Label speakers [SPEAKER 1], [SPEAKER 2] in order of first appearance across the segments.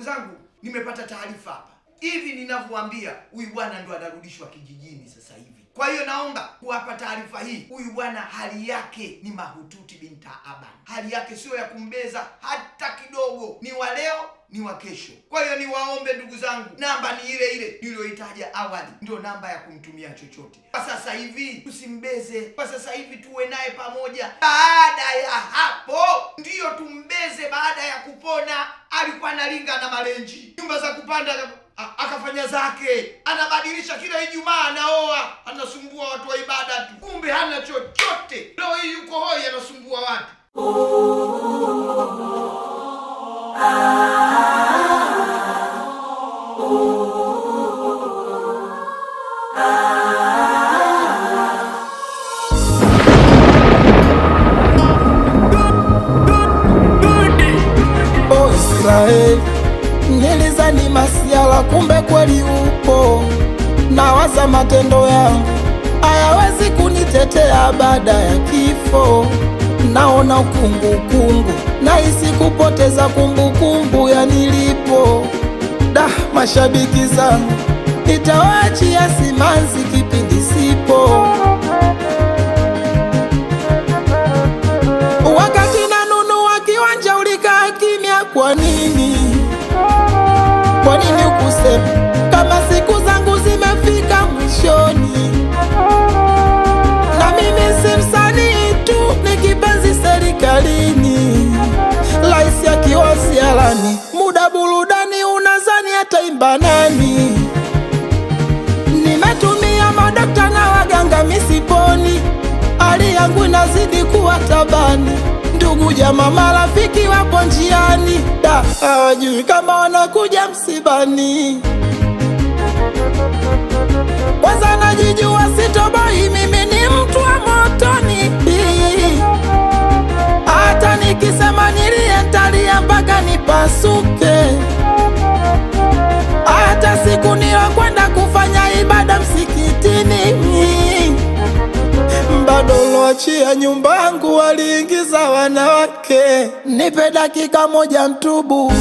[SPEAKER 1] Ndugu zangu, nimepata taarifa hapa. Hivi ninavyowaambia, huyu bwana ndo anarudishwa kijijini sasa hivi. Kwa hiyo naomba kuwapa taarifa hii. Huyu bwana hali yake ni mahututi binta Aban. Hali yake sio ya kumbeza hata kidogo. Ni wa leo, ni wa kesho. Kwa hiyo niwaombe ndugu zangu, namba ni ile ile niliyoitaja awali, ndio namba ya kumtumia chochote. Kwa sasa hivi tusimbeze. Kwa sasa hivi tuwe naye pamoja. Baada ya hapo ndiyo tumbeze. Baada ya kupona, alikuwa analinga na malenji, nyumba za kupanda akafanya zake, anabadilisha kila Ijumaa, anaoa, anasumbua watu wa ibada tu, kumbe hana chochote. Leo hii yuko hoi, anasumbua watu.
[SPEAKER 2] Israeli, nilizani masiala, kumbe kweli upo. Nawaza matendo yangu hayawezi kunitetea baada ya kifo. Naona ukungu, nahisi kupoteza kumbukumbu ya nilipo. Mashabiki zangu nitawaachia simanzi kipindi sipo. Wakati nanunua kiwanja ulikaa kimya, kwa nini? Kwa nini ukusema kama siku zangu zimefika mwishoni? Na mimi si msanii tu, ni kipenzi serikalini. Laisi akiwa sialani, muda burudani, unazani ataimba nani? Nimetumia madokta na waganga misiponi, hali yangu inazidi kuwa tabani. Ndugu jamaa marafiki wapo njiani, hawajui kama wanakuja msibani. Kwanza najijua sitoboi, mimi ni mtu wa motoni. Hata nikisema nilie nitalia mpaka nipasuke. Hata siku nilokwenda kufanya ibada msikitini, bado loachia nyumba yangu waliingiza wanawake. Nipe dakika moja mtubu,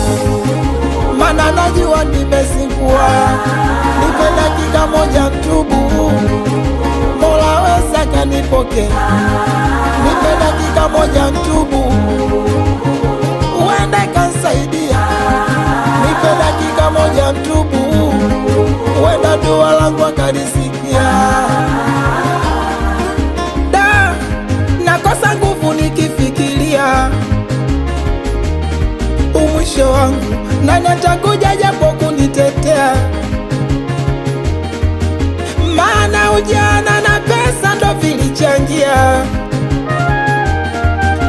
[SPEAKER 2] mana najua nimezingua. Nipe dakika moja mtubu, Mola weza kanipoke. Nipe dakika moja mtubu, uende kansaidia. Nipe dakika moja mtubu, uenda dua langu akalisikia. Nakosa nguvu nikifikiria umwisho wangu, nani atakuja japo kunitetea? Maana ujana na pesa ndo vilichangia.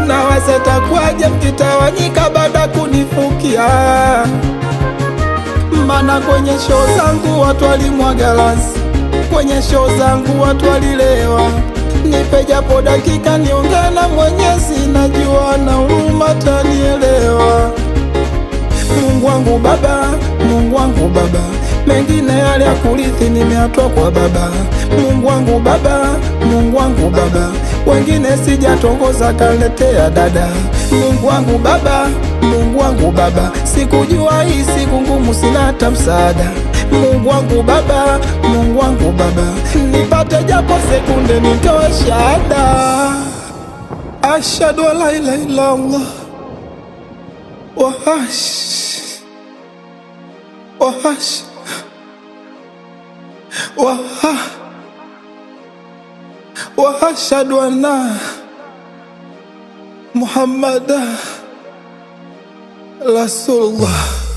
[SPEAKER 2] Na waza takuaje mkitawanyika baada kunifukia? Maana kwenye show zangu watu walimwaga lansi, kwenye show zangu watu walilewa. Nipe japo dakika niongee na Mwenyezi, najua na huruma tanielewa. Mungu wangu Baba, Mungu wangu Baba, mengine yale ya kurithi nimeatoa kwa baba. Mungu wangu Baba, Mungu wangu Baba, wengine sijatongoza kaletea dada. Mungu wangu Baba, Mungu wangu Baba, sikujua hii siku ngumu, sina hata msaada. Mungu wangu Baba, Mungu wangu Baba, nipate japo sekunde nitoe shahada. Ashhadu an la ilaha illa Allah wa ashhadu anna Muhammadan Rasulullah.